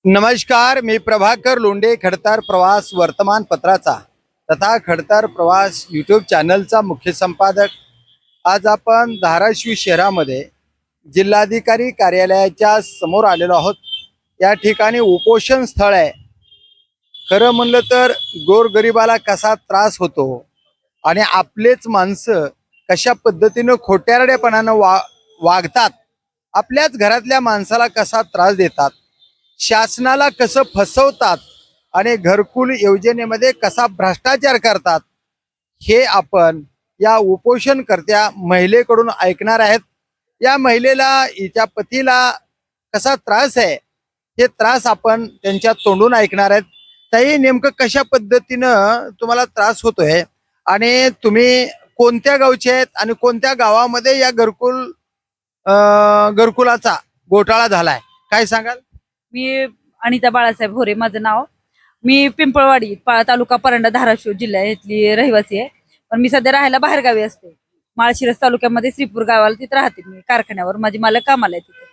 नमस्कार, मी प्रभाकर लोंढे, खडतर प्रवास वर्तमानपत्राचा तथा खडतर प्रवास यूट्यूब चॅनलचा मुख्य संपादक। आज आपण धाराशिव शहरामध्ये जिल्हाधिकारी कार्यालयाच्या समोर आलेलो आहोत। या ठिकाणी उपोषण स्थळ आहे। खरं म्हणलं तर गोरगरिबाला कसा त्रास होतो आणि आपलेच माणसं कशा पद्धतीनं खोट्यारडेपणानं वागतात, आपल्याच घरातल्या माणसाला कसा त्रास देतात, शासनाला कसं फसवतात आणि घरकुल योजनेमध्ये कसा भ्रष्टाचार करतात, हे आपण या उपोषणकर्त्या महिलेकडून ऐकणार आहेत। या महिलेला हिच्या पतीला कसा त्रास आहे हे त्रास आपण त्यांच्या तोंडून ऐकणार आहेत। ताई, नेमकं कशा पद्धतीनं तुम्हाला त्रास होतोय आणि तुम्ही कोणत्या गावचे आहेत आणि कोणत्या गावामध्ये या घरकुलाचा घोटाळा झालाय, काय सांगाल? मी अनिता बाळासाहेब भोरे माझं नाव। मी पिंपळवाडी तालुका परंडा धाराशिव जिल्ह्यातली रहिवासी आहे, पण मी सध्या राहायला बाहेरगावी असते। माळशिरस तालुक्यामध्ये श्रीपूर गावाला तिथे राहते। मी कारखान्यावर माझी मालक कामाला आहे तिथे।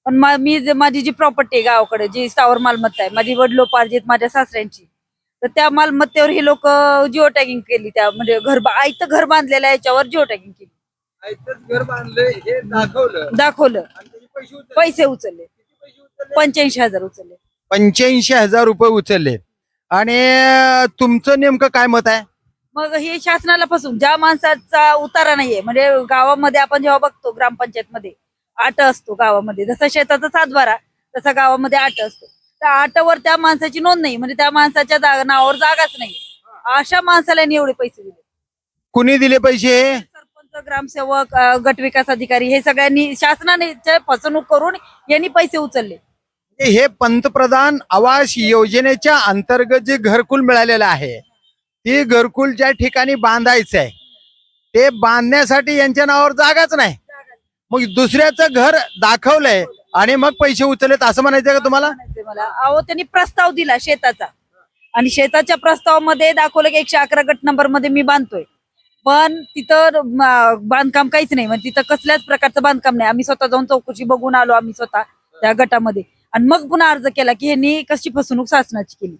पण माझी जी प्रॉपर्टी आहे गावाकडे, जी स्थावर मालमत्ता आहे माझी वडिलोपार्जित माझ्या सासऱ्यांची, तर त्या मालमत्तेवर हे लोक जिओ टॅगिंग केली। त्या म्हणजे आयतं घर बांधलेलं आहे याच्यावर जिओ टॅगिंग केली। घर बांधलंय हे दाखवलं पैसे उचलले, 85,000 उचलले। 85,000 रुपये उचलले। आणि तुमचं नेमकं काय मत आहे? मग हे शासनाला फसून ज्या माणसाचा उतारा नाहीये, म्हणजे गावामध्ये आपण जेव्हा बघतो ग्रामपंचायत मध्ये आट असतो, गावामध्ये जसा शेताचा सातबारा तसा गावामध्ये आट असतो, त्या आटावर त्या माणसाची नोंद नाही, म्हणजे त्या माणसाच्या नावावर जागाच नाही। अशा माणसाला एवढे पैसे दिले। कुणी दिले पैसे? सरपंच, ग्रामसेवक, गट विकास अधिकारी, हे सगळ्यांनी शासनाने फसवणूक करून यांनी पैसे उचलले। हे पंतप्रधान आवास योजनेच्या अंतर्गत जे घरकुल मिळालेलं आहे, ते घरकुल ज्या ठिकाणी बांधायचं आहे ते बांधण्यासाठी यांच्या नावावर जागाच नाही, मग दुसऱ्याचं घर दाखवलंय आणि मग पैसे उचललेत असं म्हणायचं का तुम्हाला? मला अहो, त्यांनी प्रस्ताव दिला शेताचा, आणि शेताच्या प्रस्तावामध्ये दाखवलं की 111 गट नंबर मध्ये मी बांधतोय, पण तिथं बांधकाम काहीच नाही, म्हणजे तिथं कसल्याच प्रकारचं बांधकाम नाही। आम्ही स्वतः जाऊन चौकशी बघून आलो, आम्ही स्वतः त्या गटामध्ये, आणि मग पुन्हा अर्ज केला की ह्यांनी कशी फसवणूक शासनाची केली।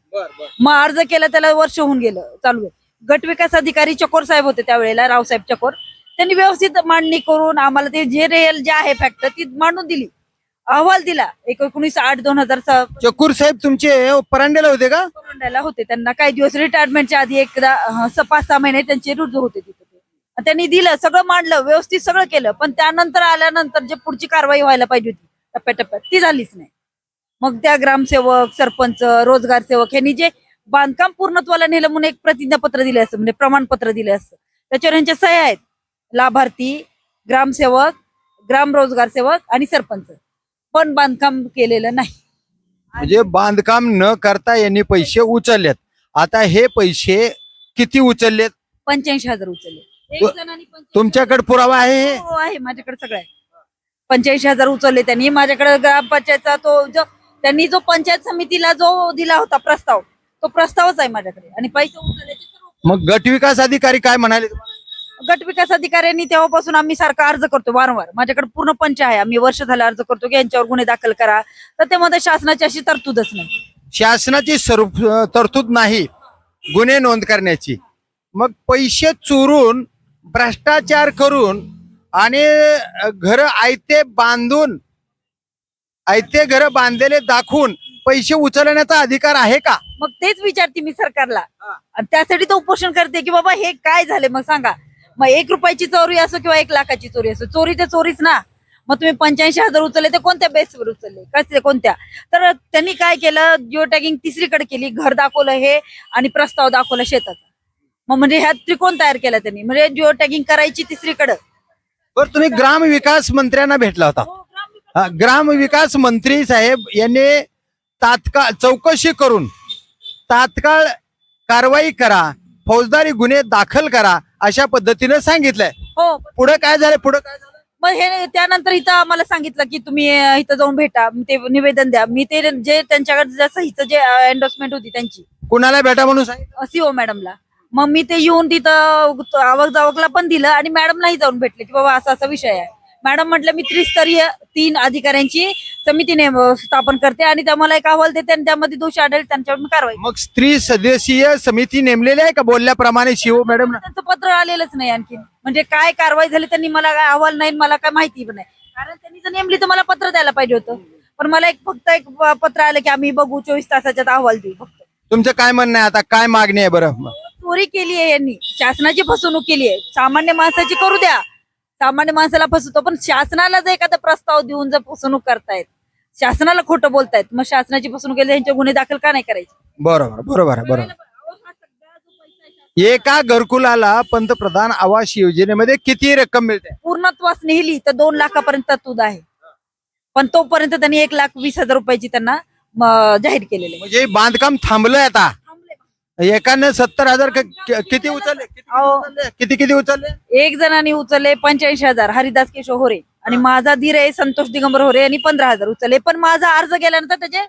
मग अर्ज केला, त्याला वर्ष होऊन गेलं चालू आहे। गट विकास अधिकारी चकोर साहेब होते त्यावेळेला, रावसाहेब चकोर, त्यांनी व्यवस्थित मांडणी करून आम्हाला ते जे रिअल जे आहे फॅक्ट ती मांडून दिली, अहवाल दिला। 19/8/2000 चकूर साहेब तुमचे परांड्याला होते का? परांड्याला होते। त्यांना काही दिवस रिटायरमेंटच्या आधी एकदा 5-6 महिने त्यांचे रुजू होते तिथे। त्यांनी दिलं, सगळं मांडलं, व्यवस्थित सगळं केलं, पण त्यानंतर आल्यानंतर जे पुढची कारवाई व्हायला पाहिजे होती टप्प्याटप्प्यात, ती झालीच नाही। मग त्या ग्रामसेवक, सरपंच, रोजगार सेवक यांनी जे बांधकाम पूर्णत्वाला नेलं म्हणून एक प्रतिज्ञापत्र दिले असतं, म्हणजे प्रमाणपत्र दिले असतं, त्याच्यावर यांच्या सह्या आहेत, लाभार्थी, ग्रामसेवक, ग्राम रोजगार सेवक आणि सरपंच, पण बांधकाम केलेलं नाही। म्हणजे बांधकाम न करता यांनी पैसे उचललेत। आता हे पैसे किती उचललेत? 85,000 उचलले। एक जणांनी तुमच्याकडे पुरावा आहे? हो, आहे माझ्याकडे सगळं आहे। 85,000 उचलले त्यांनी। माझ्याकडे ग्रामपंचायतचा त्यांनी जो पंचायत समितीला जो दिला होता प्रस्ताव, तो प्रस्तावच आहे माझ्याकडे, आणि पैसे उचलल्याचे सर्व। मग गट विकास अधिकारी काय म्हणाले? गट विकास अधिकाऱ्यांनी तेव्हापासून आम्ही सारखा अर्ज करतो वारंवार, माझ्याकडे पूर्ण पंच आहे, आम्ही वर्ष झालं अर्ज करतो की यांच्यावर गुन्हे दाखल करा, तर ते मध्ये शासनाची अशी तरतूदच नाही। शासनाची तरतूद नाही गुन्हे नोंद करण्याची, मग पैसे चोरून, भ्रष्टाचार करून आणि घर आयते बांधून, आयते घर बांधलेले दाखवून पैसे उचलण्याचा अधिकार आहे का? मग तेच विचारते मी सरकारला, आणि त्यासाठी तो उपोषण करते की बाबा हे काय झाले, मग सांगा। मग 1 रुपयाची चोरी असो किंवा 1 लाखाची चोरी असो, चोरी ते चोरीच ना। मग तुम्ही 85,000 उचलले, ते कोणत्या बेसवर उचलले, कसे कोणत्या? तर त्यांनी काय केलं, जिओ टॅगिंग तिसरीकडे केली, घर दाखवलं हे आणि प्रस्ताव दाखवला शेताचा। मग म्हणजे ह्या त्रिकोण तयार केला त्यांनी, म्हणजे जिओ टॅगिंग करायची तिसरीकडे। बरं, तुम्ही ग्राम विकास मंत्र्यांना भेटला होता। ग्राम विकास मंत्री साहेब यांनी तात्काळ चौकशी करून तात्काळ कारवाई करा, फौजदारी गुन्हे दाखल करा अशा पद्धतीने सांगितलंय। हो, पुढे काय झालं? मग हे त्यानंतर इथं आम्हाला सांगितलं की तुम्ही इथं जाऊन भेटा, ते निवेदन द्या। मी ते जे त्यांच्याकडे सहीचं जे एंडोर्समेंट होती त्यांची, कुणाला भेटा म्हणून सांगितलं? सीओ मॅडमला। मग मी ते येऊन तिथं आवक जावकला पण दिलं, आणि मॅडमलाही जाऊन भेटले की बाबा असा असा विषय आहे। मॅडम म्हटलं मी 3 अधिकाऱ्यांची समिती स्थापन करते आणि त्या मला एक अहवाल देते आणि त्यामध्ये दोषी आढळले त्यांच्यावर मी कारवाई. मग स्त्री सदस्यीय समिती नेमलेली आहे का बोलल्याप्रमाणे शिव मॅडम? त्यांचं पत्र आलेलंच नाही आणखी. म्हणजे काय कारवाई झाली त्यांनी मला काय अहवाल नाही, मला काय माहिती पण नाही. कारण त्यांनी जर नेमली तर मला पत्र द्यायला पाहिजे होतं. पण मला फक्त एक पत्र आलं की आम्ही बघू 24 तासाच्यात अहवाल देऊ. फक्त तुमचं काय म्हणणं आहे आता, काय मागणी आहे बरं? चोरी केली आहे यांनी, शासनाची फसवणूक केली आहे. सामान्य माणसाची करू द्या, सामान्य माणसाला फसवतो, पण शासनाला जर एखादा प्रस्ताव देऊन जर फसवणूक करतायत, शासनाला खोटं बोलतायत, मग शासनाची फसवणूक केली त्यांचे गुन्हे दाखल का नाही करायचे? बरोबर बरोबर आहे, बरोबर. एका घरकुलाला पंतप्रधान आवास योजनेमध्ये किती रक्कम मिळते? पूर्णत्वास नेली तर 2 लाखापर्यंत तरतूद आहे, पण तोपर्यंत त्यांनी 1,20,000 रुपयाची त्यांना जाहीर केलेले आहे. म्हणजे बांधकाम थांबलंय आता. एकाने 70,000 किती उचलले? किती उचलले? एक जणांनी उचलले 85,000, हरिदास केशव होरे, आणि माझा धीर आहे संतोष दिगंबर होरे यांनी 15,000 उचलले. पण माझा अर्ज गेल्यानंतर त्याचे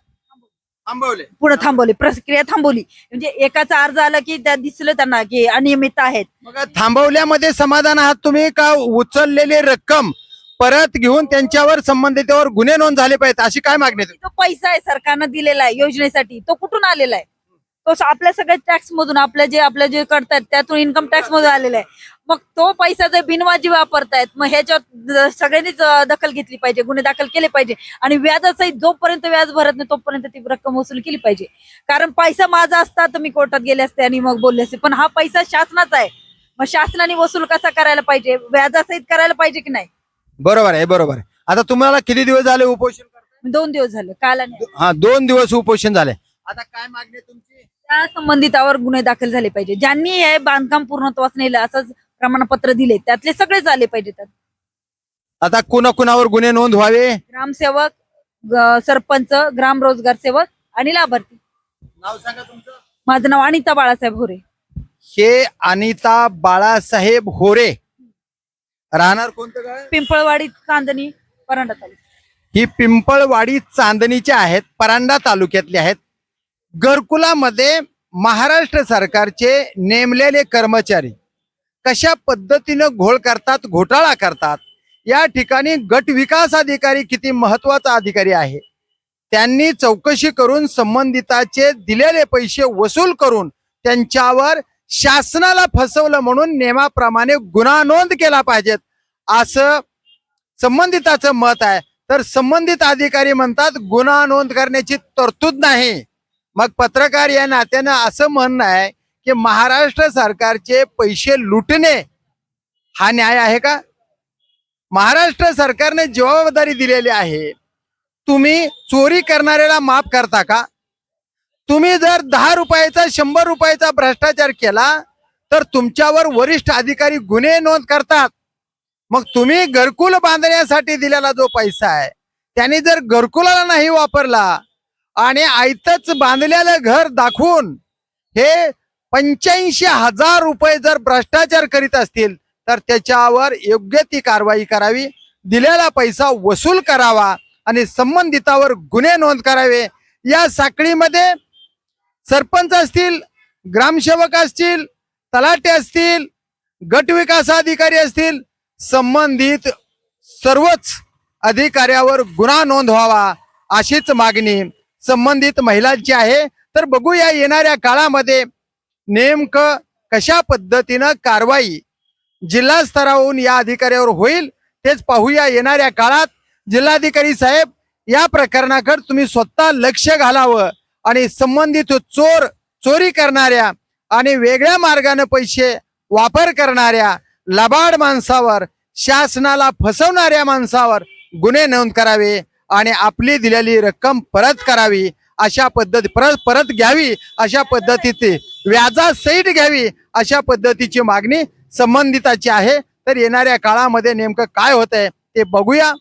थांबवले, पुढे थांबवली, प्रक्रिया थांबवली. म्हणजे एकाचा अर्ज आला की त्या दिसलं त्यांना की अनियमित आहेत. मग थांबवल्यामध्ये समाधान आहात तुम्ही का? उचललेली रक्कम परत घेऊन त्यांच्यावर संबंधितावर गुन्हे नोंद झाले पाहिजेत अशी काय मागणी आहे? तो पैसा आहे सरकारनं दिलेला आहे योजनेसाठी, तो कुठून आलेला आहे? तो आपल्या सगळ्या टॅक्स मधून, आपल्या जे करतायत त्यातून इन्कम टॅक्स मधून आलेला आहे. मग तो पैसा जर बिनवाजी वापरतायत, मग ह्याच्यात सगळ्यांनीच दखल घेतली पाहिजे, गुन्हे दाखल केले पाहिजे. आणि व्याजासहित जोपर्यंत व्याज भरत नाही तोपर्यंत ती रक्कम वसूल केली पाहिजे. कारण पैसा माझा असता तर मी कोर्टात गेले असते आणि मग बोलले असते, पण हा पैसा शासनाचा आहे. मग शासनाने वसूल कसा करायला पाहिजे? व्याजासहित करायला पाहिजे की नाही? बरोबर आहे, बरोबर आहे. आता तुम्हाला किती दिवस झाले उपोषण करताय? 2 दिवस झाले, काल आणि हा, 2 दिवस उपोषण झाले. आता काय मागणी आहे तुमची? त्या संबंधितावर गुन्हे दाखल झाले पाहिजे. ज्यांनी हे बांधकाम पूर्णत्वास नेलं असंच प्रमाणपत्र दिले त्यातले सगळे झाले पाहिजेत. आता कुणाकुणावर गुन्हे नोंद व्हावे? ग्रामसेवक, सरपंच, ग्राम रोजगार सेवक आणि लाभार्थी. नाव सांगा तुमचं. माझं नाव अनिता बाळासाहेब होरे. हे अनिता बाळासाहेब होरे. राहणार कोणतं गाव? पिंपळवाडी, चांदणी, परांडा तालुका. ही पिंपळवाडी चांदणीचे आहेत, परांडा तालुक्यातले आहेत. घरकुलामध्ये महाराष्ट्र सरकारचे नेमलेले कर्मचारी कशा पद्धतीनं घोळ करतात, घोटाळा करतात. या ठिकाणी गट विकास अधिकारी किती महत्वाचा अधिकारी आहे, त्यांनी चौकशी करून संबंधिताचे दिलेले पैसे वसूल करून त्यांच्यावर शासनाला फसवलं म्हणून नियमाप्रमाणे गुन्हा नोंद केला पाहिजेत असं संबंधिताचं मत आहे. तर संबंधित अधिकारी म्हणतात गुन्हा नोंद करण्याची तरतूद नाही. मग पत्रकार या नात्यानं असं म्हणणं आहे की महाराष्ट्र सरकारचे पैसे लुटणे हा न्याय आहे का? महाराष्ट्र सरकारने जबाबदारी दिलेली आहे. तुम्ही चोरी करणाऱ्याला माफ करता का? तुम्ही जर 10 रुपयाचा 100 रुपयाचा भ्रष्टाचार केला तर तुमच्यावर वरिष्ठ अधिकारी गुन्हे नोंद करतात. मग तुम्ही घरकुल बांधण्यासाठी दिलेला जो पैसा आहे त्याने जर घरकुलाला नाही वापरला आणि आयतच बांधलेलं घर दाखवून हे 85,000 रुपये जर भ्रष्टाचार करीत असतील तर त्याच्यावर योग्य ती कारवाई करावी, दिलेला पैसा वसूल करावा आणि संबंधितावर गुन्हे नोंद करावे. या साखळीमध्ये सरपंच असतील, ग्रामसेवक असतील, तलाठी असतील, गट विकास अधिकारी असतील, संबंधित सर्वच अधिकाऱ्यावर गुन्हा नोंद व्हावा अशीच मागणी संबंधित महिलांची आहे. तर बघूया येणाऱ्या काळामध्ये नेमकं कशा पद्धतीनं कारवाई जिल्हा स्तरावरून या अधिकाऱ्यावर होईल तेच पाहूया येणाऱ्या काळात. जिल्हाधिकारी साहेब, या प्रकरणाकडे तुम्ही स्वतः लक्ष घालावं आणि संबंधित चोरी करणाऱ्या आणि वेगळ्या मार्गाने पैसे वापर करणाऱ्या लबाड माणसावर, शासनाला फसवणाऱ्या माणसावर गुन्हे नोंद करावे आणि आपली दिलेली रक्कम परत करावी, अशा पद्धती परत घ्यावी, अशा पद्धतीचे व्याजासहित घ्यावी अशा पद्धतीची मागणी संबंधिताची आहे. तर येणाऱ्या काळामध्ये नेमकं काय होतंय ते बघूया.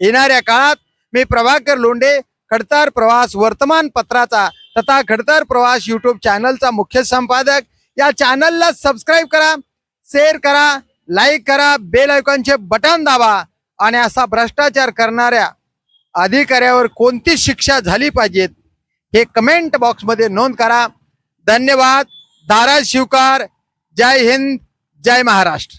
येणाऱ्या काळात मी प्रभाकर लोंढे, खडतर प्रवास वर्तमानपत्राचा तथा खडतर प्रवास यूट्यूब चॅनलचा मुख्य संपादक. या चॅनलला सबस्क्राईब करा, शेअर करा, लाईक करा, बेल आयकॉनचे बटन दाबा आणि असा भ्रष्टाचार करणाऱ्या अधिकाऱ्यावर कोणती शिक्षा झाली पाहिजेत हे कमेंट बॉक्समध्ये नोंद करा. धन्यवाद. धाराशिवकर. जय हिंद, जय महाराष्ट्र.